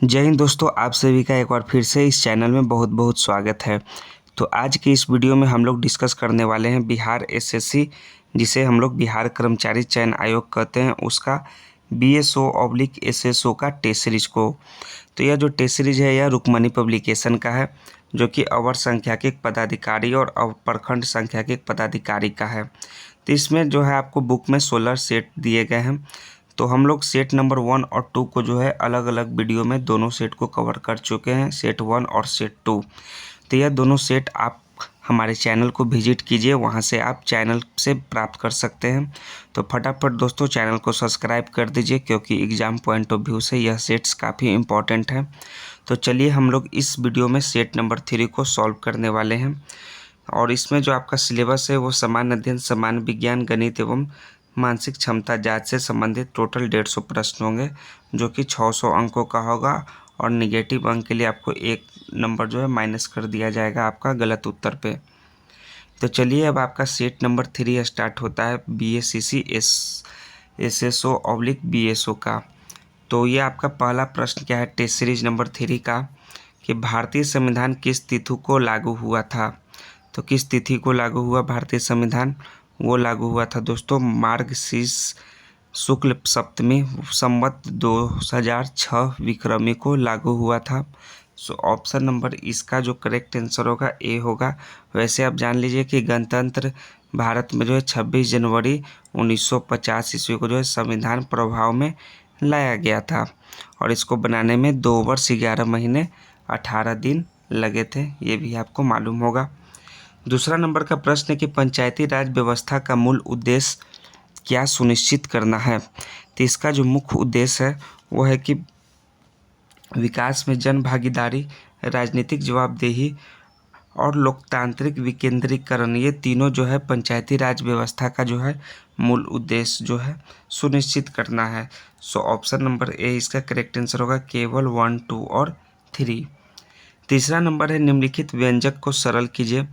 जय हिंद दोस्तों, आप सभी का एक बार फिर से इस चैनल में बहुत बहुत स्वागत है। तो आज की इस वीडियो में हम लोग डिस्कस करने वाले हैं बिहार एसएससी, जिसे हम लोग बिहार कर्मचारी चयन आयोग कहते हैं, उसका BSO/SSO का टेस्ट सीरीज को। तो यह जो टेस्ट सीरीज है यह रुक्मणी पब्लिकेशन का है, जो कि अवर संख्याकिक पदाधिकारी और प्रखंड संख्याकिक पदाधिकारी का है। तो इसमें जो है आपको बुक में 16 सेट दिए गए हैं। तो हम लोग सेट नंबर 1 और 2 को जो है अलग अलग वीडियो में दोनों सेट को कवर कर चुके हैं, सेट 1 और सेट 2। तो यह दोनों सेट आप हमारे चैनल को विजिट कीजिए, वहां से आप चैनल से प्राप्त कर सकते हैं। तो फटाफट दोस्तों चैनल को सब्सक्राइब कर दीजिए, क्योंकि एग्ज़ाम पॉइंट ऑफ व्यू से यह सेट्स काफ़ी इम्पॉर्टेंट हैं। तो चलिए हम लोग इस वीडियो में सेट नंबर 3 को सॉल्व करने वाले हैं। और इसमें जो आपका सिलेबस है वो सामान्य अध्ययन, सामान्य विज्ञान, गणित एवं मानसिक क्षमता जांच से संबंधित टोटल 150 प्रश्न होंगे, जो कि 600 अंकों का होगा। और निगेटिव अंक के लिए आपको 1 नंबर जो है माइनस कर दिया जाएगा आपका गलत उत्तर पे। तो चलिए अब आपका सेट नंबर 3 स्टार्ट होता है BSCC SSO/BSO का। तो ये आपका पहला प्रश्न क्या है टेस्ट सीरीज नंबर 3 का, कि भारतीय संविधान किस तिथि को लागू हुआ था। तो किस तिथि को लागू हुआ भारतीय संविधान, वो लागू हुआ था दोस्तों मार्गशीर्ष शुक्ल सप्तमी संवत 2006 विक्रमी को लागू हुआ था। सो ऑप्शन नंबर इसका जो करेक्ट आंसर होगा ए होगा। वैसे आप जान लीजिए कि गणतंत्र भारत में जो है 26 जनवरी 1950 ईस्वी को जो है संविधान प्रभाव में लाया गया था, और इसको बनाने में 2 वर्ष 11 महीने 18 दिन लगे थे, ये भी आपको मालूम होगा। दूसरा नंबर का प्रश्न है कि पंचायती राज व्यवस्था का मूल उद्देश्य क्या सुनिश्चित करना है। तो इसका जो मुख्य उद्देश्य है वो है कि विकास में जन भागीदारी, राजनीतिक जवाबदेही और लोकतांत्रिक विकेंद्रीकरण, ये तीनों जो है पंचायती राज व्यवस्था का जो है मूल उद्देश्य जो है सुनिश्चित करना है। सो ऑप्शन नंबर ए इसका करेक्ट आंसर होगा, केवल 1, 2 और 3। तीसरा नंबर है निम्नलिखित व्यंजक को सरल कीजिए।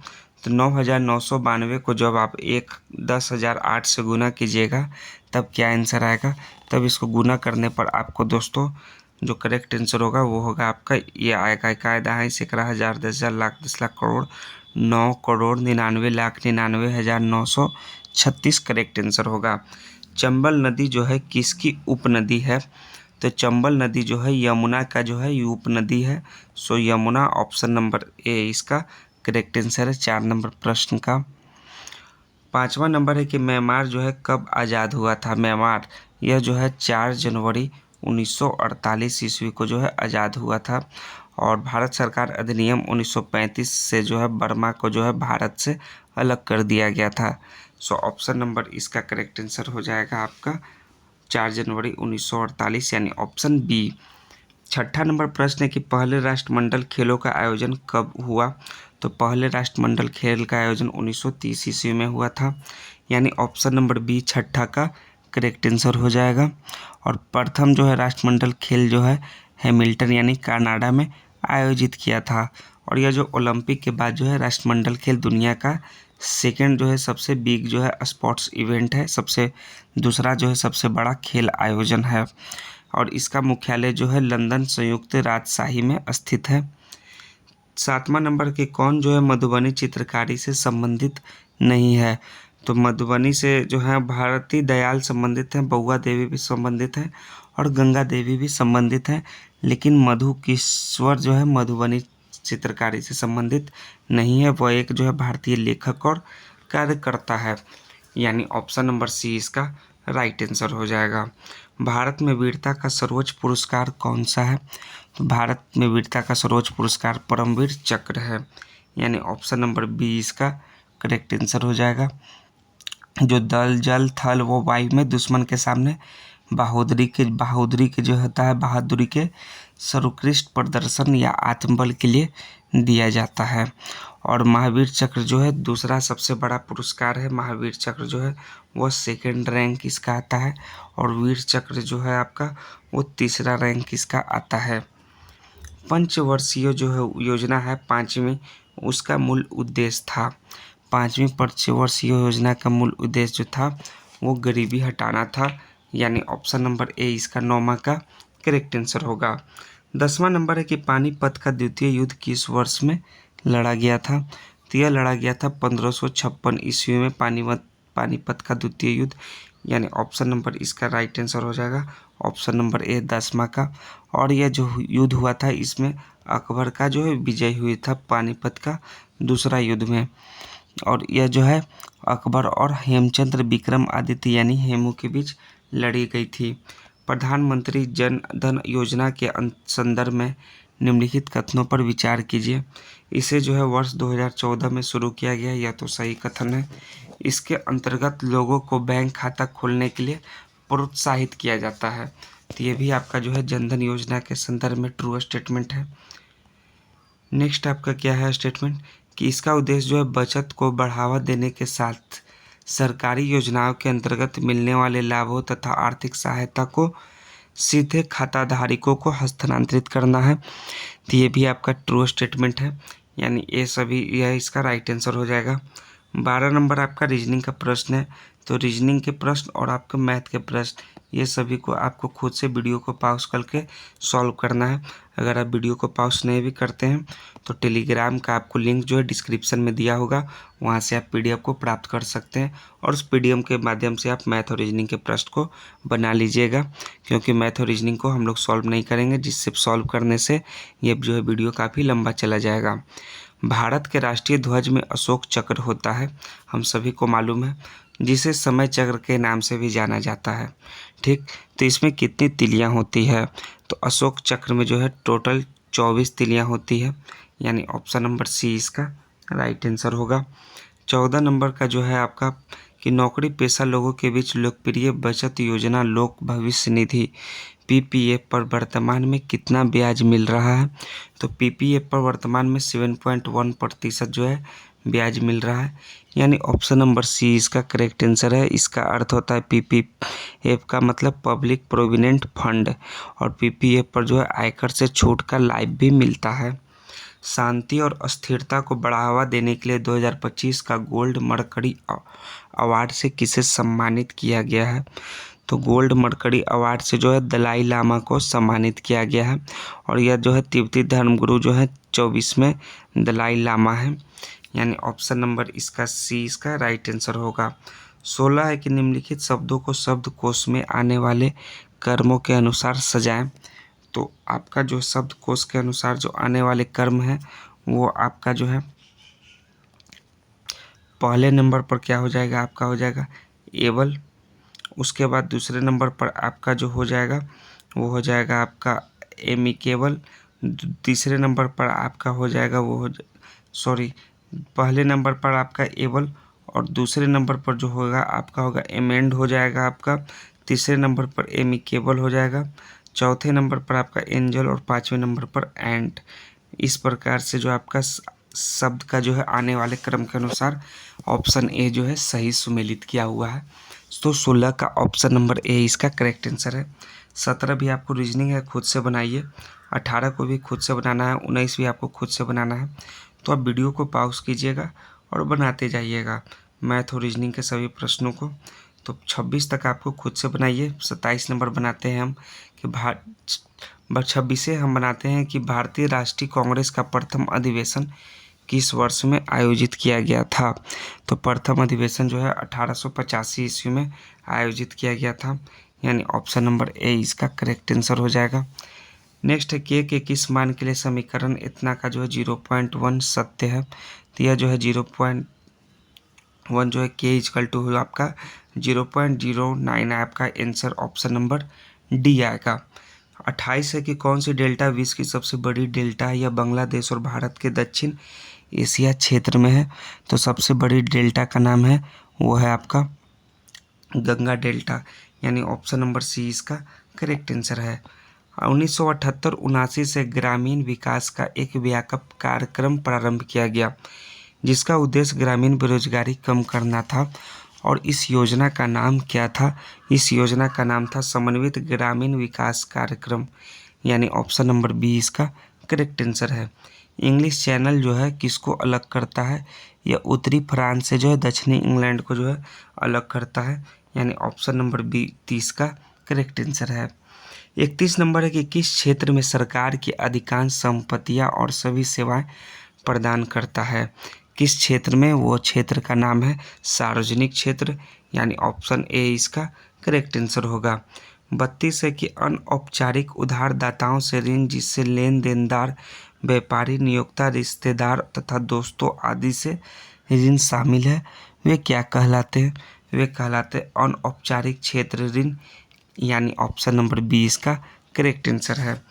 तो 9992 को जब आप 10,008 से गुना कीजिएगा तब क्या आंसर आएगा। तब इसको गुना करने पर आपको दोस्तों जो करेक्ट आंसर होगा वो होगा आपका ये आएगा, कायदा है 11,000, 10,000, लाख, 10 लाख, करोड़, 9,99,99,936 करेक्ट आंसर होगा। चंबल नदी जो है किसकी उपनदी है। तो चंबल नदी जो है यमुना का जो है उपनदी है। सो यमुना ऑप्शन नंबर ए इसका करेक्ट आंसर है 4 नंबर प्रश्न का। 5वां नंबर है कि म्यांमार जो है कब आज़ाद हुआ था। म्यांमार यह जो है 4 जनवरी 1948 ईस्वी को जो है आज़ाद हुआ था। और भारत सरकार अधिनियम 1935 से जो है बर्मा को जो है भारत से अलग कर दिया गया था। सो ऑप्शन नंबर इसका करेक्ट आंसर हो जाएगा आपका 4 जनवरी 1948, यानी ऑप्शन बी। 6ठा नंबर प्रश्न है कि पहले राष्ट्रमंडल खेलों का आयोजन कब हुआ। तो पहले राष्ट्रमंडल खेल का आयोजन 1930 ईस्वी में हुआ था, यानी ऑप्शन नंबर बी 6ठा का करेक्ट आंसर हो जाएगा। और प्रथम जो है राष्ट्रमंडल खेल जो है हैमिल्टन यानी कनाडा में आयोजित किया था। और यह जो ओलंपिक के बाद जो है राष्ट्रमंडल खेल दुनिया का सेकेंड जो है सबसे बिग जो है स्पोर्ट्स इवेंट है, दूसरा जो है सबसे बड़ा खेल आयोजन है। और इसका मुख्यालय जो है लंदन संयुक्त राजशाही में स्थित है। 7वां नंबर के कौन जो है मधुबनी चित्रकारी से संबंधित नहीं है। तो मधुबनी से जो है भारती दयाल संबंधित हैं, बउआ देवी भी संबंधित है और गंगा देवी भी संबंधित है, लेकिन मधु किश्वर जो है मधुबनी चित्रकारी से संबंधित नहीं है। वह एक जो है भारतीय लेखक और कार्यकर्ता है, यानी ऑप्शन नंबर सी इसका राइट आंसर हो जाएगा। भारत में वीरता का सर्वोच्च पुरस्कार कौन सा है। तो भारत में वीरता का सर्वोच्च पुरस्कार परमवीर चक्र है, यानी ऑप्शन नंबर बी इसका करेक्ट आंसर हो जाएगा। जो दल, जल, थल वो वायु में दुश्मन के सामने बहादुरी के जो होता है बहादुरी के सर्वोत्कृष्ट प्रदर्शन या आत्मबल के लिए दिया जाता है। और महावीर चक्र जो है दूसरा सबसे बड़ा पुरस्कार है। महावीर चक्र जो है वह सेकंड रैंक इसका आता है, और वीर चक्र जो है आपका वो तीसरा रैंक इसका आता है। पंचवर्षीय जो है योजना है 5वीं, उसका मूल उद्देश्य था। 5वीं पंचवर्षीय योजना का मूल उद्देश्य जो था वो गरीबी हटाना था, यानी ऑप्शन नंबर ए इसका 9वां का करेक्ट आंसर होगा। 10वां नंबर है कि पानीपत का द्वितीय युद्ध किस वर्ष में लड़ा गया था? तो यह लड़ा गया था 1556 ईस्वी में पानीपत का द्वितीय युद्ध, यानी ऑप्शन नंबर इसका राइट आंसर हो जाएगा ऑप्शन नंबर ए 10वां का। और यह जो युद्ध हुआ था इसमें अकबर का जो है विजय हुई था पानीपत का दूसरा युद्ध में। और यह जो है अकबर और हेमचंद्र विक्रम आदित्य यानी हेमू के बीच लड़ी गई थी। प्रधानमंत्री जन धन योजना के संदर्भ में निम्नलिखित कथनों पर विचार कीजिए। इसे जो है वर्ष 2014 में शुरू किया गया, यह तो सही कथन है। इसके अंतर्गत लोगों को बैंक खाता खोलने के लिए प्रोत्साहित किया जाता है। तो ये भी आपका जो है जनधन योजना के संदर्भ में ट्रू स्टेटमेंट है। नेक्स्ट आपका क्या है स्टेटमेंट कि इसका उद्देश्य जो है बचत को बढ़ावा देने के साथ सरकारी योजनाओं के अंतर्गत मिलने वाले लाभों तथा आर्थिक सहायता को सीधे खाता धारकों को हस्तांतरित करना है। तो ये भी आपका ट्रू स्टेटमेंट है, यानी ये सभी यह इसका राइट आंसर हो जाएगा। 12 नंबर आपका रीजनिंग का प्रश्न है। तो रीजनिंग के प्रश्न और आपका मैथ के प्रश्न ये सभी को आपको खुद से वीडियो को पॉज करके सॉल्व करना है। अगर आप वीडियो को पॉज नहीं भी करते हैं तो टेलीग्राम का आपको लिंक जो है डिस्क्रिप्शन में दिया होगा, वहाँ से आप पीडीएफ को प्राप्त कर सकते हैं और उस पीडीएफ के माध्यम से आप मैथ और रीजनिंग के प्रश्न को बना लीजिएगा, क्योंकि मैथ और रीजनिंग को हम लोग सॉल्व नहीं करेंगे, जिससे सॉल्व करने से ये जो है वीडियो काफ़ी लंबा चला जाएगा। भारत के राष्ट्रीय ध्वज में अशोक चक्र होता है, हम सभी को मालूम है, जिसे समय चक्र के नाम से भी जाना जाता है। ठीक, तो इसमें कितनी तिलियां होती है? तो अशोक चक्र में जो है टोटल 24 तिलियां होती है, यानी ऑप्शन नंबर सी इसका राइट आंसर होगा। 14 नंबर का जो है आपका कि नौकरी पेशा लोगों के बीच लोकप्रिय बचत योजना लोक भविष्य निधि पीपीएफ पर वर्तमान में कितना ब्याज मिल रहा है? तो पीपीएफ पर वर्तमान में 7.1% जो है ब्याज मिल रहा है, यानी ऑप्शन नंबर सी इसका करेक्ट आंसर है। इसका अर्थ होता है पीपीएफ का मतलब पब्लिक प्रोविडेंट फंड, और पीपीएफ पर जो है आयकर से छूट का लाभ भी मिलता है। शांति और स्थिरता को बढ़ावा देने के लिए 2025 का गोल्ड मरकरी अवार्ड से किसे सम्मानित किया गया है? तो गोल्ड मरकरी अवार्ड से जो है दलाई लामा को सम्मानित किया गया है, और यह जो है तिब्बती धर्मगुरु जो है 24वें दलाई लामा है, यानी ऑप्शन नंबर इसका सी इसका राइट आंसर होगा। 16 है कि निम्नलिखित शब्दों को शब्दकोश में आने वाले कर्मों के अनुसार सजाएं। तो आपका जो शब्दकोश के अनुसार जो आने वाले कर्म है वो आपका जो है पहले नंबर पर क्या हो जाएगा, आपका हो जाएगा एबल। उसके बाद दूसरे नंबर पर आपका जो हो जाएगा वो हो जाएगा आपका एमिकेबल। तीसरे नंबर पर आपका हो जाएगा पहले नंबर पर आपका एबल, और दूसरे नंबर पर जो होगा आपका होगा एमेंड हो जाएगा आपका। तीसरे नंबर पर एमिकेबल हो जाएगा, चौथे नंबर पर आपका एंजल, और पाँचवें नंबर पर एंट। इस प्रकार से जो आपका शब्द का जो है आने वाले क्रम के अनुसार ऑप्शन ए जो है सही सुमेलित किया हुआ है। तो 16 का ऑप्शन नंबर ए इसका करेक्ट आंसर है। 17 भी आपको रीजनिंग है, खुद से बनाइए। 18 को भी खुद से बनाना है, 19 भी आपको खुद से बनाना है। तो आप वीडियो को पॉज कीजिएगा और बनाते जाइएगा मैथ और रीजनिंग के सभी प्रश्नों को। तो 26 तक आपको खुद से बनाइए। 27 नंबर बनाते हैं हम कि 26 हम बनाते हैं कि भारतीय राष्ट्रीय कांग्रेस का प्रथम अधिवेशन किस वर्ष में आयोजित किया गया था? तो प्रथम अधिवेशन जो है 1885 ईस्वी में आयोजित किया गया था, यानी ऑप्शन नंबर ए इसका करेक्ट आंसर हो जाएगा। नेक्स्ट है के किस मान के लिए समीकरण इतना का जो है 0.1 सत्य है? तो यह जो है 0.1 जो है के इक्वल टू आपका 0.09 आपका आंसर ऑप्शन नंबर डी आएगा। 28 है कि कौन सी डेल्टा विश्व की सबसे बड़ी डेल्टा है? यह बांग्लादेश और भारत के दक्षिण एशिया क्षेत्र में है। तो सबसे बड़ी डेल्टा का नाम है वो है आपका गंगा डेल्टा, यानी ऑप्शन नंबर सी इसका करेक्ट आंसर है। 1978-79 से ग्रामीण विकास का एक व्यापक कार्यक्रम प्रारंभ किया गया, जिसका उद्देश्य ग्रामीण बेरोजगारी कम करना था, और इस योजना का नाम क्या था? इस योजना का नाम था समन्वित ग्रामीण विकास कार्यक्रम, यानी ऑप्शन नंबर बी इसका करेक्ट आंसर है। इंग्लिश चैनल जो है किसको अलग करता है? यह उत्तरी फ्रांस से जो है दक्षिणी इंग्लैंड को जो है अलग करता है, यानी ऑप्शन नंबर बी 30 का करेक्ट आंसर है। 31 नंबर है कि किस क्षेत्र में सरकार की अधिकांश संपत्तियां और सभी सेवाएं प्रदान करता है। किस क्षेत्र में, वो क्षेत्र का नाम है सार्वजनिक क्षेत्र, यानी ऑप्शन ए इसका करेक्ट आंसर होगा। 32 है कि अनौपचारिक उधारदाताओं से ऋण जिससे लेन देनदार, व्यापारी, नियोक्ता, रिश्तेदार तथा दोस्तों आदि से ऋण शामिल है, वे क्या कहलाते हैं? वे कहलाते हैं अनौपचारिक क्षेत्र ऋण, यानी ऑप्शन नंबर बी इसका करेक्ट आंसर है।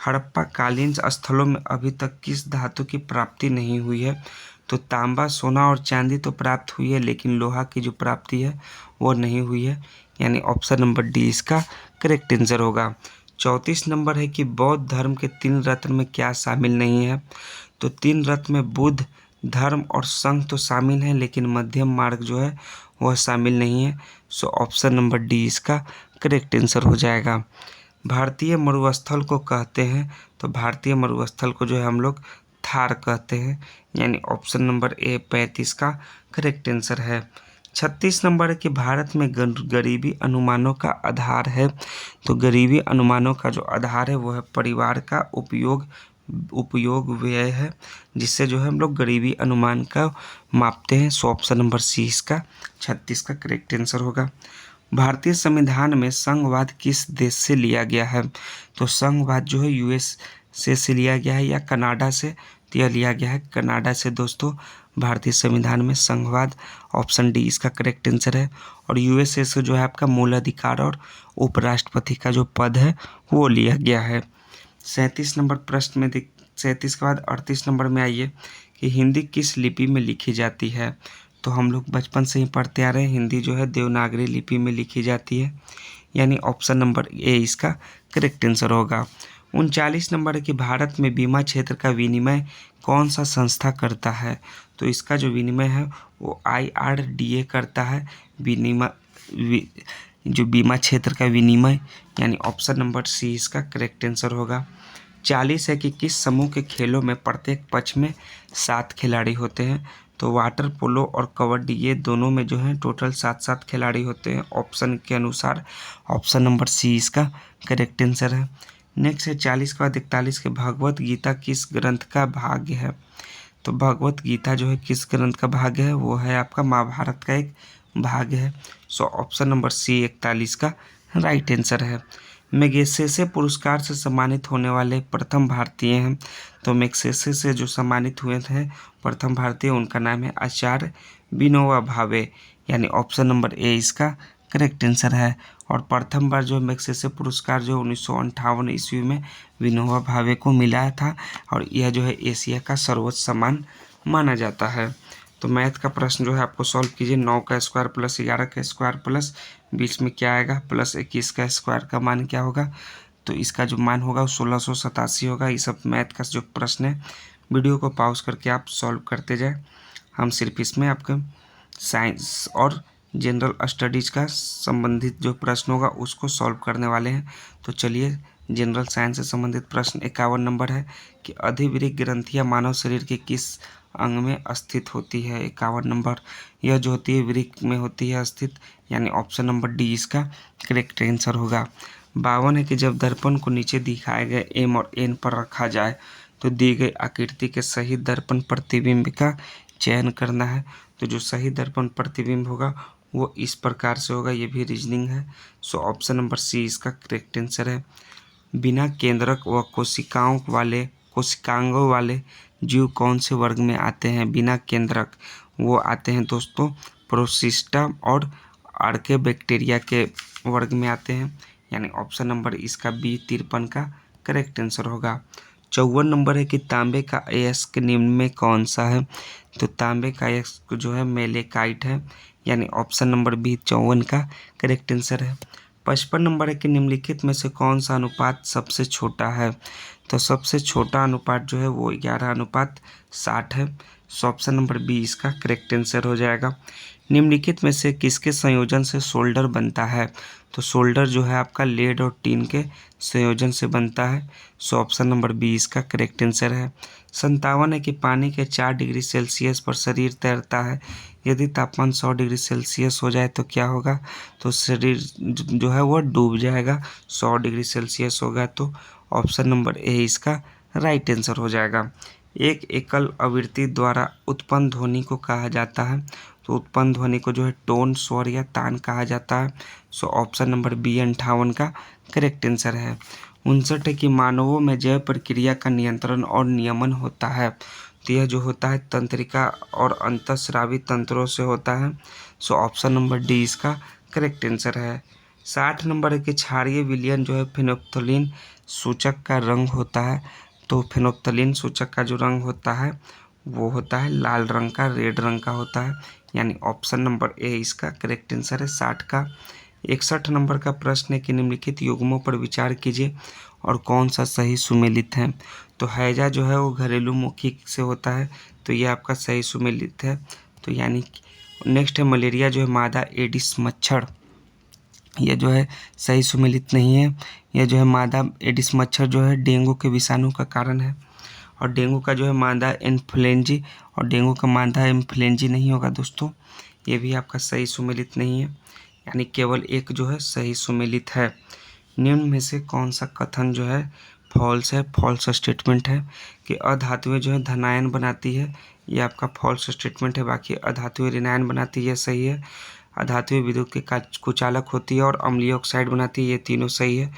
हड़प्पा कालीन स्थलों में अभी तक किस धातु की प्राप्ति नहीं हुई है? तो तांबा, सोना और चांदी तो प्राप्त हुई है, लेकिन लोहा की जो प्राप्ति है वो नहीं हुई है, यानी ऑप्शन नंबर डी इसका करेक्ट आंसर होगा। 34 नंबर है कि बौद्ध धर्म के 3 रत्न में क्या शामिल नहीं है? तो 3 रत्न में बुद्ध, धर्म और संघ तो शामिल है, लेकिन मध्यम मार्ग जो है वह शामिल नहीं है। सो ऑप्शन नंबर डी इसका करेक्ट आंसर हो जाएगा। भारतीय मरुस्थल को कहते हैं, तो भारतीय मरुस्थल को जो है हम लोग थार कहते हैं, यानी ऑप्शन नंबर ए 35 का करेक्ट आंसर है। 36 नंबर है कि भारत में गरीबी अनुमानों का आधार है। तो गरीबी अनुमानों का जो आधार है वो है परिवार का उपयोग व्यय है, जिससे जो है हम लोग गरीबी अनुमान का मापते हैं। सो ऑप्शन नंबर सी इसका 36 का करेक्ट आंसर होगा। भारतीय संविधान में संघवाद किस देश से लिया गया है? तो संघवाद जो है यूएस से लिया गया है या कनाडा से? तो यह लिया गया है कनाडा से दोस्तों। भारतीय संविधान में संघवाद, ऑप्शन डी इसका करेक्ट आंसर है। और यूएसए से जो है आपका मूल अधिकार और उपराष्ट्रपति का जो पद है वो लिया गया है। 37 नंबर प्रश्न में 37 के बाद 38 नंबर में आइए कि हिंदी किस लिपि में लिखी जाती है? तो हम लोग बचपन से ही पढ़ते आ रहे हैं, हिंदी जो है देवनागरी लिपि में लिखी जाती है, यानी ऑप्शन नंबर ए इसका करेक्ट आंसर होगा। 39 नंबर है कि भारत में बीमा क्षेत्र का विनिमय कौन सा संस्था करता है? तो इसका जो विनिमय है वो IRDA करता है, जो बीमा क्षेत्र का विनिमय, यानी ऑप्शन नंबर सी इसका करेक्ट आंसर होगा। 40 है कि किस समूह के खेलों में प्रत्येक पक्ष में 7 खिलाड़ी होते हैं? तो वाटर पोलो और कबड्डी ये दोनों में जो है टोटल 7-7 खिलाड़ी होते हैं ऑप्शन के अनुसार। ऑप्शन नंबर सी इसका करेक्ट आंसर है। नेक्स्ट है 40 के बाद 41 के भगवत गीता किस ग्रंथ का भाग है? तो भगवत गीता जो है किस ग्रंथ का भाग है? वो है आपका महाभारत का एक भाग है। सो ऑप्शन नंबर सी 41 का राइट आंसर है। मैग्सेसे पुरस्कार से सम्मानित होने वाले प्रथम भारतीय हैं। तो मैग्सेसे से जो सम्मानित हुए थे प्रथम भारतीय, उनका नाम है आचार्य विनोबा भावे, यानी ऑप्शन नंबर ए इसका करेक्ट आंसर है। और प्रथम बार जो मैग्सेसे पुरस्कार जो 1958 ईस्वी में विनोबा भावे को मिला था, और यह जो है एशिया का सर्वोच्च सम्मान माना जाता है। तो मैथ का प्रश्न जो है आपको सॉल्व कीजिए। 9 का स्क्वायर प्लस 11 का स्क्वायर प्लस बीच में क्या आएगा प्लस 21 का स्क्वायर का मान क्या होगा? तो इसका जो मान होगा वो 1687 होगा। ये सब मैथ का जो प्रश्न है, वीडियो को पॉज करके आप सॉल्व करते जाए। हम सिर्फ इसमें आपके साइंस और जनरल स्टडीज़ का संबंधित जो प्रश्न होगा उसको सॉल्व करने वाले हैं। तो चलिए, जनरल साइंस से संबंधित प्रश्न 51 नंबर है कि अधिवृक्क ग्रंथियाँ मानव शरीर के किस अंग में स्थित होती है? 51 नंबर, यह जो होती है वृक्क में होती है स्थित, यानी ऑप्शन नंबर डी इसका करेक्ट आंसर होगा। 52 है कि जब दर्पण को नीचे दिखाए गए एम और एन पर रखा जाए तो दी गई आकृति के सही दर्पण प्रतिबिंब का चयन करना है। तो जो सही दर्पण प्रतिबिंब होगा वो इस प्रकार से होगा, ये भी रीजनिंग है। सो ऑप्शन नंबर सी इसका करेक्ट आंसर है। बिना केंद्रक व कोशिकांगों वाले जीव कौन से वर्ग में आते हैं? बिना केंद्रक वो आते हैं दोस्तों प्रोसिस्टा और आर्केबैक्टीरिया के वर्ग में आते हैं, यानी ऑप्शन नंबर इसका बी 53 का करेक्ट आंसर होगा। 54 नंबर है कि तांबे का अयस्क निम्न में कौन सा है? तो तांबे का अयस्क जो है मेलेकाइट है, यानी ऑप्शन नंबर बी 54 का करेक्ट आंसर है। 55 नंबर है कि निम्नलिखित में से कौन सा अनुपात सबसे छोटा है? तो सबसे छोटा अनुपात जो है वो 11:60 है। सो ऑप्शन नंबर बी इसका करेक्ट आंसर हो जाएगा। निम्नलिखित में से किसके संयोजन से सोल्डर बनता है? तो सोल्डर जो है आपका लेड और टीन के संयोजन से बनता है। सो ऑप्शन नंबर बी इसका करेक्ट आंसर है। 57 है कि पानी के 4 डिग्री सेल्सियस पर शरीर तैरता है। यदि तापमान 100 डिग्री सेल्सियस हो जाए तो क्या होगा? तो शरीर जो है वो डूब जाएगा। 100 डिग्री सेल्सियस होगा तो ऑप्शन नंबर ए इसका राइट आंसर हो जाएगा। एक एकल आवृत्ति द्वारा उत्पन्न ध्वनि को कहा जाता है। तो उत्पन्न ध्वनि को जो है टोन, स्वर या तान कहा जाता है। सो ऑप्शन नंबर बी 58 का करेक्ट आंसर है। 59 है कि मानवों में जैव प्रक्रिया का नियंत्रण और नियमन होता है। तो यह जो होता है तंत्रिका और अंतःस्रावी तंत्रों से होता है। सो ऑप्शन नंबर डी इसका करेक्ट आंसर है। 60 नंबर है कि क्षारीय विलयन जो है फेनोल्फ्थालीन सूचक का रंग होता है। तो फेनोल्फ्थालीन सूचक का जो रंग होता है वो होता है लाल रंग का, रेड रंग का होता है, यानी ऑप्शन नंबर ए इसका करेक्ट आंसर है 60 का। 61 नंबर का प्रश्न है कि निम्नलिखित युग्मों पर विचार कीजिए और कौन सा सही सुमेलित है। तो हैजा जो है वो घरेलू मुखी से होता है, तो ये आपका सही सुमेलित है। तो यानी नेक्स्ट है मलेरिया जो है मादा एडिस मच्छर, यह जो है सही सुमेलित नहीं है। यह जो है मादा एडिस मच्छर जो है डेंगू के विषाणु का कारण है, और डेंगू का जो है मादा इन्फ्लुएंजी और डेंगू का मादा इन्फ्लुएंजी नहीं होगा दोस्तों। ये भी आपका सही सुमेलित नहीं है, यानी केवल एक जो है सही सुमेलित है। निम्न में से कौन सा कथन जो है फॉल्स है? फॉल्स स्टेटमेंट है कि अधातुएं जो है धनायन बनाती है, ये आपका फॉल्स स्टेटमेंट है। बाकी अधातुएं ऋणायन बनाती है, सही है। अधातुएं विद्युत के कुचालक होती है और अम्लीय ऑक्साइड बनाती है, ये तीनों सही है।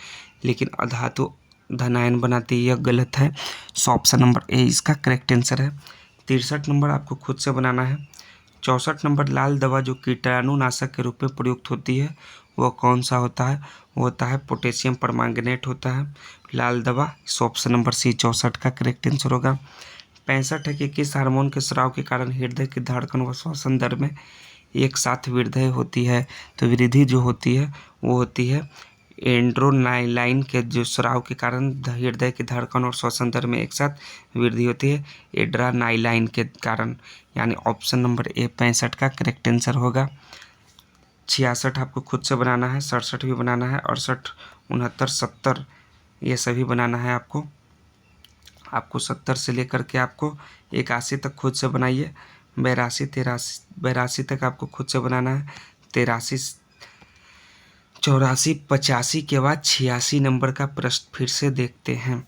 लेकिन अधातु धनायन बनाती है, यह गलत है। सो ऑप्शन नंबर ए इसका करेक्ट आंसर है। 63 नंबर आपको खुद से बनाना है। 64 नंबर लाल दवा जो कीटाणुनाशक के रूप में प्रयुक्त होती है वह कौन सा होता है? वो होता है पोटेशियम परमांगनेट होता है लाल दवा। सो ऑप्शन नंबर सी 64 का करेक्ट आंसर होगा। 65 है कि किस हार्मोन के स्राव के कारण हृदय की धड़कन व श्वसन दर में एक साथ वृद्धि होती है? तो वृद्धि जो होती है वो होती है एंड्रोनाइलाइन के जो स्राव के कारण हृदय की धड़कन और श्वसन दर में एक साथ वृद्धि होती है एड्रानाइलाइन के कारण, यानी ऑप्शन नंबर ए 65 का करेक्ट आंसर होगा। 66 आपको खुद से बनाना है, 67 भी बनाना है, 68, 69, 70 ये सभी बनाना है आपको। 70 से लेकर के आपको 81 तक खुद से बनाइए। 82 तक आपको खुद से बनाना है। 83, 84, 85 के बाद 86 नंबर का प्रश्न फिर से देखते हैं।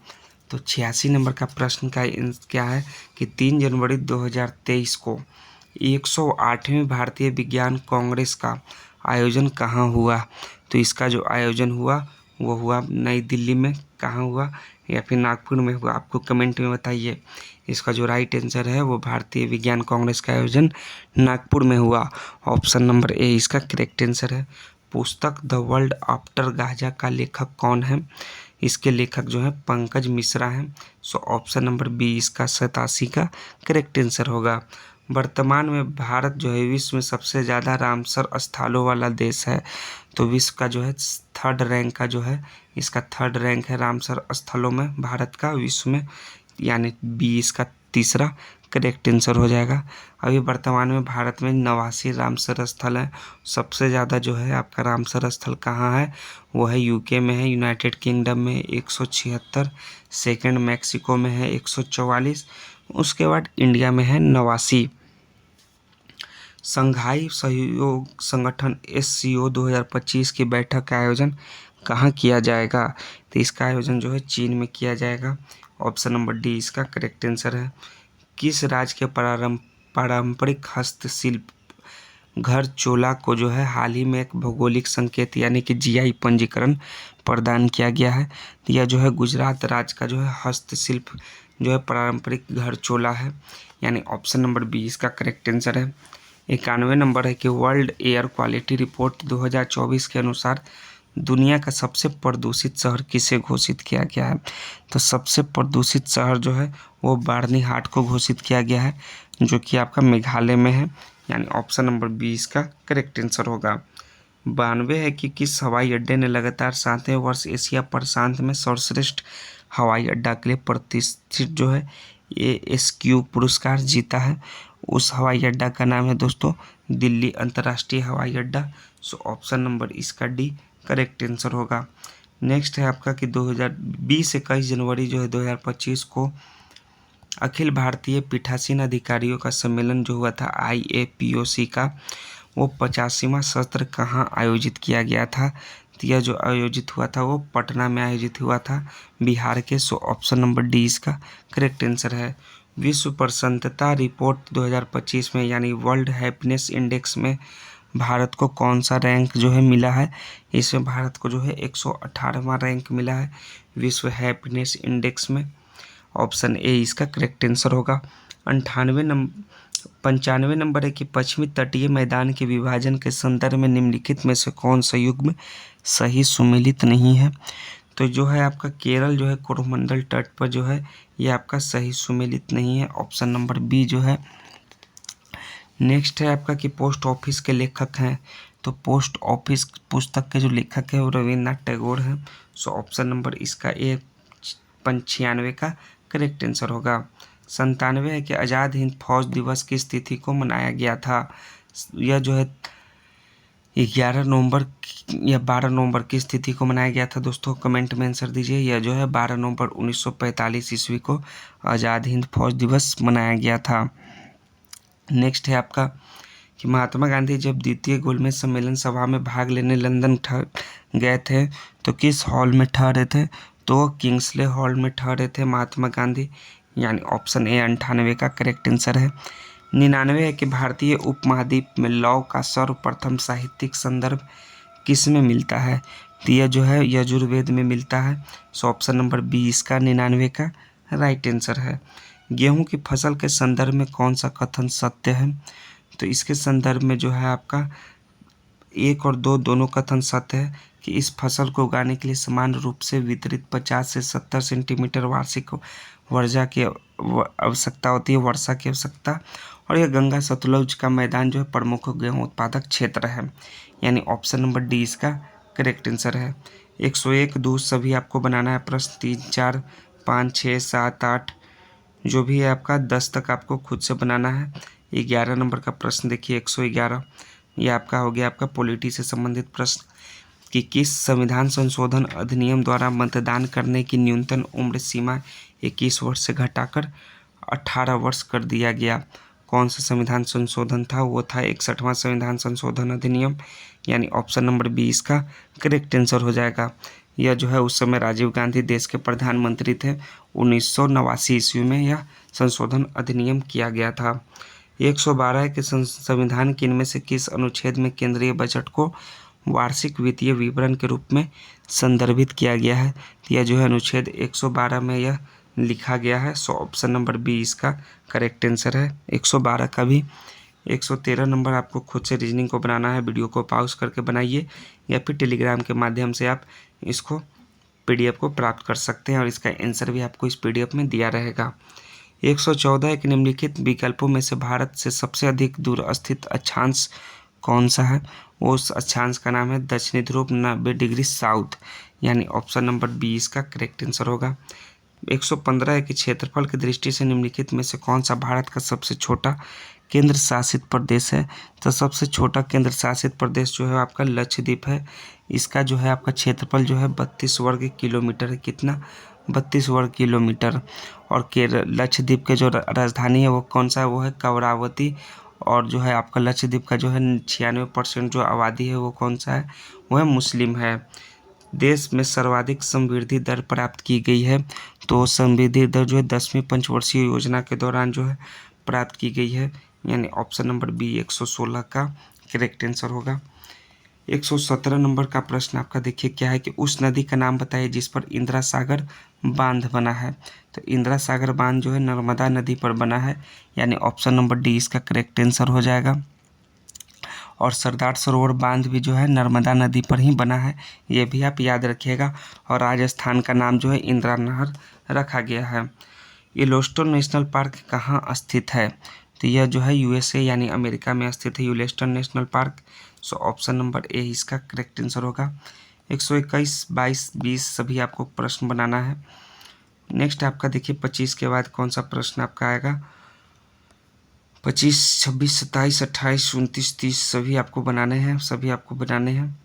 तो 86 नंबर का प्रश्न का क्या है कि 3 जनवरी 2023 को 108वें भारतीय विज्ञान कांग्रेस का आयोजन कहाँ हुआ? तो इसका जो आयोजन हुआ वो हुआ नई दिल्ली में। कहाँ हुआ? या फिर नागपुर में हुआ? आपको कमेंट में बताइए। इसका जो राइट आंसर है वो भारतीय विज्ञान कांग्रेस का आयोजन नागपुर में हुआ। ऑप्शन नंबर ए इसका करेक्ट आंसर है। पुस्तक द वर्ल्ड आफ्टर गाजा का लेखक कौन है? इसके लेखक जो है पंकज मिश्रा हैं। सो ऑप्शन नंबर बी इसका 87 का करेक्ट आंसर होगा। वर्तमान में भारत जो है विश्व में सबसे ज़्यादा रामसर स्थलों वाला देश है। तो विश्व का जो है थर्ड रैंक का जो है इसका थर्ड रैंक है रामसर स्थलों में भारत का विश्व में, यानी बी इसका तीसरा करेक्ट आंसर हो जाएगा। अभी वर्तमान में भारत में 89 रामसर स्थल है। सबसे ज़्यादा जो है आपका रामसर स्थल कहाँ है? वो है यूके में है, यूनाइटेड किंगडम में 176, सेकंड मैक्सिको में है 144, उसके बाद इंडिया में है 89। संघाई सहयोग संगठन SCO 2025 की बैठक का आयोजन कहाँ किया जाएगा? तो इसका आयोजन जो है चीन में किया जाएगा। ऑप्शन नंबर डी इसका करेक्ट आंसर है। किस राज्य के पारंपरिक हस्तशिल्प घर चोला को जो है हाल ही में एक भौगोलिक संकेत यानी कि GI पंजीकरण प्रदान किया गया है? तो यह जो है गुजरात राज्य का जो है हस्तशिल्प जो है पारंपरिक घर चोला है, यानी ऑप्शन नंबर बी इसका करेक्ट आंसर है। 91 नंबर है कि वर्ल्ड एयर क्वालिटी रिपोर्ट 2024 के अनुसार दुनिया का सबसे प्रदूषित शहर किसे घोषित किया गया है? तो सबसे प्रदूषित शहर जो है वो बार्नीहाट को घोषित किया गया है, जो कि आपका मेघालय में है, यानी ऑप्शन नंबर बी इसका करेक्ट आंसर होगा। 92 है कि किस हवाई अड्डे ने लगातार 7वें वर्ष एशिया प्रशांत में सर्वश्रेष्ठ हवाई अड्डा के लिए प्रतिष्ठित जो है ASQ पुरस्कार जीता है? उस हवाई अड्डा का नाम है दोस्तों दिल्ली अंतर्राष्ट्रीय हवाई अड्डा। सो ऑप्शन नंबर इसका डी करेक्ट आंसर होगा। नेक्स्ट है आपका कि 21 जनवरी जो है 2025 को अखिल भारतीय पीठासीन अधिकारियों का सम्मेलन जो हुआ था IAPOC का, वो 85वां सत्र कहाँ आयोजित किया गया था। तो यह जो आयोजित हुआ था वो पटना में आयोजित हुआ था, बिहार के। सो ऑप्शन नंबर डी इसका करेक्ट आंसर है। विश्व प्रसन्नता रिपोर्ट 2025 में यानी वर्ल्ड हैप्पीनेस इंडेक्स में भारत को कौन सा रैंक जो है मिला है। इसमें भारत को जो है 118वां रैंक मिला है विश्व हैप्पीनेस इंडेक्स में। ऑप्शन ए इसका करेक्ट आंसर होगा। 95 नंबर है कि पश्चिमी तटीय मैदान के विभाजन के संदर्भ में निम्नलिखित में से कौन सा युग्म सही सुमेलित नहीं है। तो जो है आपका केरल जो है कोरोमंडल तट पर जो है ये आपका सही सुमेलित नहीं है। ऑप्शन नंबर बी जो है। नेक्स्ट है आपका कि पोस्ट ऑफिस के लेखक हैं। तो पोस्ट ऑफिस पुस्तक के जो लेखक है वो रविन्द्रनाथ टैगोर हैं। सो ऑप्शन नंबर इसका ए 95 का करेक्ट आंसर होगा। 97 है कि आज़ाद हिंद फौज दिवस किस तिथि को मनाया गया था। यह जो है 11 नवंबर या 12 नवंबर किस तिथि को मनाया गया था दोस्तों, कमेंट में आंसर दीजिए। यह जो है 12 नवंबर 1945 ईस्वी को आज़ाद हिंद फौज दिवस मनाया गया था। नेक्स्ट है आपका कि महात्मा गांधी जब द्वितीय गोलमेज सम्मेलन सभा में भाग लेने लंदन गए थे तो किस हॉल में ठहरे थे। तो किंग्सले हॉल में ठहरे थे महात्मा गांधी, यानी ऑप्शन ए 98 का करेक्ट आंसर है। 99 है कि भारतीय उपमहाद्वीप में लौ का सर्वप्रथम साहित्यिक संदर्भ किस में मिलता है। तो यह जो है यजुर्वेद में मिलता है। सो ऑप्शन नंबर बी इसका 99 का राइट आंसर है। गेहूं की फसल के संदर्भ में कौन सा कथन सत्य है। तो इसके संदर्भ में जो है आपका 1 और 2 दोनों कथन सत्य है कि इस फसल को उगाने के लिए समान रूप से वितरित 50 से 70 सेंटीमीटर वार्षिक वर्षा की आवश्यकता होती है, वर्षा की आवश्यकता। और यह गंगा सतलुज का मैदान जो है प्रमुख गेहूं उत्पादक क्षेत्र है, यानी ऑप्शन नंबर डी इसका करेक्ट आंसर है। 101 2 सभी आपको बनाना है प्रश्न, 3 4 5 6 7 8 जो भी है आपका 10 तक आपको खुद से बनाना है। 11 नंबर का प्रश्न देखिए 111, ये आपका हो गया आपका पॉलिटी से संबंधित प्रश्न कि किस संविधान संशोधन अधिनियम द्वारा मतदान करने की न्यूनतम उम्र सीमा 21 वर्ष से घटाकर 18 वर्ष कर दिया गया। कौन सा संविधान संशोधन था, वो था 61वां संविधान संशोधन अधिनियम, यानी ऑप्शन नंबर बी इसका करेक्ट आंसर हो जाएगा। यह जो है उस समय राजीव गांधी देश के प्रधानमंत्री थे। 1989 ईस्वी में यह संशोधन अधिनियम किया गया था। 112 के संविधान के इनमें से किस अनुच्छेद में केंद्रीय बजट को वार्षिक वित्तीय विवरण के रूप में संदर्भित किया गया है। तो यह जो है अनुच्छेद 112 में यह लिखा गया है। सो ऑप्शन नंबर बी इसका करेक्ट आंसर है 112 का भी। 113 नंबर आपको खुद से रीजनिंग को बनाना है, वीडियो को पॉज करके बनाइए या फिर टेलीग्राम के माध्यम से आप इसको PDF को प्राप्त कर सकते हैं और इसका आंसर भी आपको इस PDF में दिया रहेगा। 114 के निम्नलिखित विकल्पों में से भारत से सबसे अधिक दूर स्थित अक्षांश कौन सा है। उस अक्षांश का नाम है दक्षिणी ध्रुव 90 डिग्री साउथ, यानी ऑप्शन नंबर बी इसका करेक्ट आंसर होगा। 115 के क्षेत्रफल की दृष्टि से निम्नलिखित में से कौन सा भारत का सबसे छोटा केंद्र शासित प्रदेश है। तो सबसे छोटा केंद्र शासित प्रदेश जो है आपका लक्षद्वीप है। इसका जो है आपका क्षेत्रफल जो है 32 वर्ग किलोमीटर है। कितना, 32 वर्ग किलोमीटर। और लक्षद्वीप के जो राजधानी है वो कौन सा है, वो है कवरावती। और जो है आपका लक्षद्वीप का जो है 96% जो आबादी है वो कौन सा है, वो है मुस्लिम है। देश में सर्वाधिक समृद्धि दर प्राप्त की गई है। तो समृद्धि दर जो है 10वीं पंचवर्षीय योजना के दौरान जो है प्राप्त की गई है, यानी ऑप्शन नंबर बी 116 का करेक्ट आंसर होगा। 117 नंबर का प्रश्न आपका देखिए क्या है कि उस नदी का नाम बताइए जिस पर इंदिरा सागर बांध बना है। तो इंदिरा सागर बांध जो है नर्मदा नदी पर बना है, यानी ऑप्शन नंबर डी इसका करेक्ट आंसर हो जाएगा। और सरदार सरोवर बांध भी जो है नर्मदा नदी पर ही बना है, ये भी आप याद रखिएगा। और राजस्थान का नाम जो है इंदिरा नहर रखा गया है। येलोस्टोन नेशनल पार्क कहाँ स्थित है। तो यह जो है USA यानी अमेरिका में स्थित है Yellowstone national park. So option number A इसका करेक्ट आंसर होगा। 121 22 20 सभी आपको प्रश्न बनाना है। नेक्स्ट आपका देखिए 25 के बाद कौन सा प्रश्न आपका आएगा। 25, 26, 27, 28, 29, 30 सभी आपको बनाने हैं।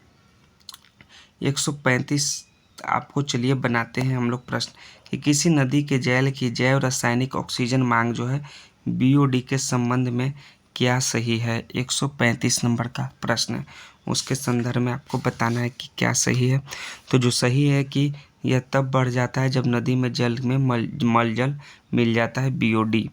135 आपको चलिए बनाते हैं हम लोग प्रश्न कि किसी नदी के जल की जैव रासायनिक ऑक्सीजन मांग जो है बीओडी के संबंध में क्या सही है। 135 नंबर का प्रश्न है, उसके संदर्भ में आपको बताना है कि क्या सही है। तो जो सही है कि यह तब बढ़ जाता है जब नदी में जल में मलजल मिल जाता है, बीओडी,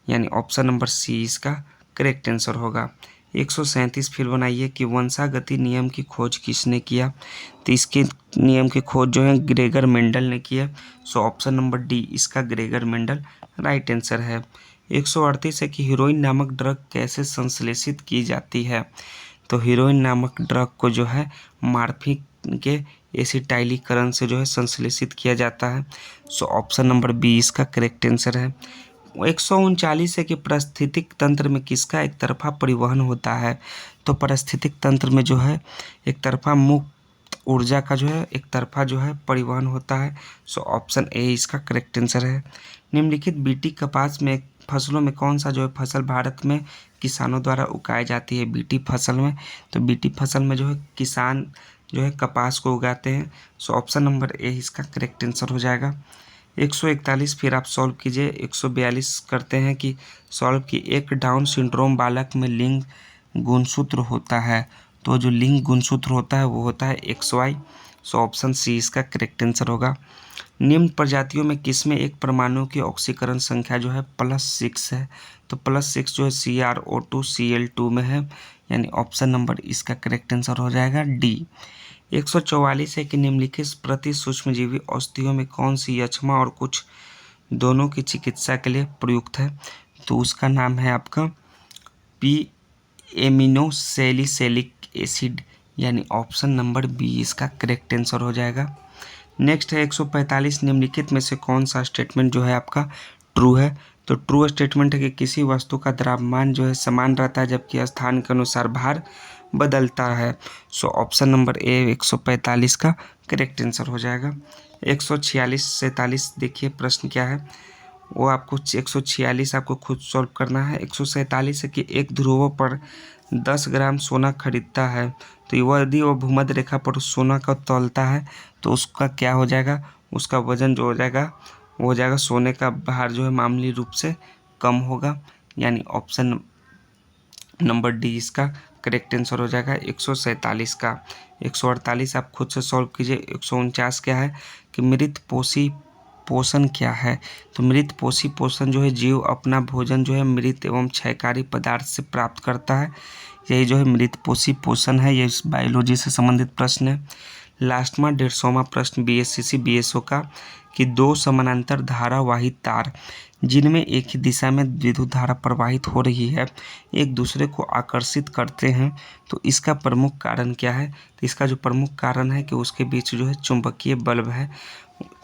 यानी ऑप्शन नंबर सी इसका करेक्ट आंसर होगा। 137 फिर बनाइए कि वंशागति नियम की खोज किसने किया। तो इसके नियम की खोज जो है ग्रेगर मेंडल ने किया। सो ऑप्शन नंबर डी इसका ग्रेगर मेंडल राइट आंसर है। 138 है कि हीरोइन नामक ड्रग कैसे संश्लेषित की जाती है। तो हीरोइन नामक ड्रग को जो है मार्फिन के एसिटाइलीकरण से जो है संश्लेषित किया जाता है। सो ऑप्शन नंबर बी इसका करेक्ट आंसर है। 139 है कि पारिस्थितिक तंत्र में किसका एक तरफा परिवहन होता है। तो पारिस्थितिक तंत्र में जो है एक तरफा मुक्त ऊर्जा का जो है एक तरफा जो है परिवहन होता है। सो ऑप्शन ए इसका करेक्ट आंसर है। निम्नलिखित बीटी कपास में फसलों में कौन सा जो है फसल भारत में किसानों द्वारा उगाई जाती है बीटी फसल में। तो बीटी फसल में जो है किसान जो है कपास को उगाते हैं। सो ऑप्शन नंबर ए इसका करेक्ट आंसर हो जाएगा। 141 फिर आप सॉल्व कीजिए। 142 करते हैं कि सॉल्व की एक डाउन सिंड्रोम बालक में लिंग गुणसूत्र होता है। तो जो लिंग गुणसूत्र होता है वो होता है XY। सो ऑप्शन सी इसका करेक्ट आंसर होगा। निम्न प्रजातियों में किसमें एक परमाणु की ऑक्सीकरण संख्या जो है +6 है। तो +6 जो है CrO2 Cl2 में है, यानी ऑप्शन नंबर इसका करेक्ट आंसर हो जाएगा डी। 144 है कि निम्नलिखित प्रति सूक्ष्मजीवी औषधियों में कौन सी यक्ष्मा और कुछ दोनों की चिकित्सा के लिए प्रयुक्त है। तो उसका नाम है आपका P-एमिनोसैलिसिलिक एसिड, यानी ऑप्शन नंबर बी इसका करेक्ट आंसर हो जाएगा। नेक्स्ट है 145 निम्नलिखित में से कौन सा स्टेटमेंट जो है आपका ट्रू है। तो ट्रू स्टेटमेंट है कि किसी वस्तु का द्रव्यमान जो है समान रहता है जबकि स्थान के अनुसार भार बदलता है। सो ऑप्शन नंबर ए 145 का करेक्ट आंसर हो जाएगा। 146 47 देखिए प्रश्न क्या है वो आपको 146 आपको खुद सॉल्व करना है। 147 है कि एक ध्रुव पर 10 ग्राम सोना खरीदता है, तो यदि वो भूमध्य रेखा पर सोना का तौलता है तो उसका क्या हो जाएगा, उसका वजन जो हो जाएगा वो हो जाएगा सोने का भार जो है मामूली रूप से कम होगा, यानी ऑप्शन नंबर डी इसका करेक्ट आंसर हो जाएगा 147 का। 148 आप खुद से सॉल्व कीजिए। 149 क्या है कि मृत पोषी पोषण क्या है। तो मृत पोषी पोषण जो है जीव अपना भोजन जो है मृत एवं क्षयकारी पदार्थ से प्राप्त करता है, यही जो है मृत पोषी पोषण है। ये बायोलॉजी से संबंधित प्रश्न है। लास्टमा 150वां प्रश्न BSCC BSO का कि दो समानांतर धारावाही तार जिनमें एक ही दिशा में विद्युत धारा प्रवाहित हो रही है एक दूसरे को आकर्षित करते हैं, तो इसका प्रमुख कारण क्या है। तो इसका जो प्रमुख कारण है कि उसके बीच जो है चुंबकीय बल्ब है,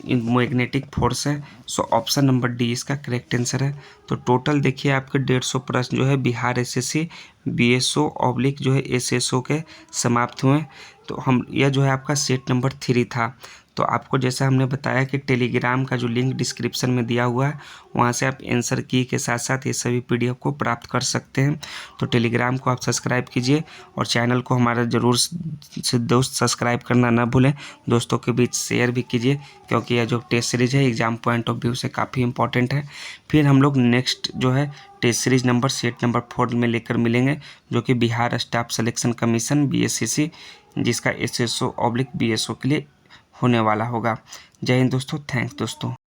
मैग्नेटिक फोर्स है। सो ऑप्शन नंबर डी इसका करेक्ट आंसर है। तो टोटल देखिए आपके 150 प्रश्न जो है बिहार SSC BSO ऑब्लिक जो है SSO के समाप्त हुए। तो हम यह जो है आपका सेट नंबर 3 था। तो आपको जैसा हमने बताया कि टेलीग्राम का जो लिंक डिस्क्रिप्शन में दिया हुआ है वहाँ से आप आंसर की के साथ साथ ये सभी PDF को प्राप्त कर सकते हैं। तो टेलीग्राम को आप सब्सक्राइब कीजिए और चैनल को हमारा ज़रूर से दोस्त सब्सक्राइब करना ना भूलें, दोस्तों के बीच शेयर भी कीजिए क्योंकि यह जो टेस्ट सीरीज़ है एग्ज़ाम पॉइंट ऑफ व्यू से काफ़ी इंपॉर्टेंट है। फिर हम लोग नेक्स्ट जो है test series number set number 4 में लेकर मिलेंगे जो कि Bihar staff selection commission BSCC जिसका SSO ऑब्लिक BSO के लिए होने वाला होगा। जय हिंद दोस्तों, थैंक्स दोस्तों।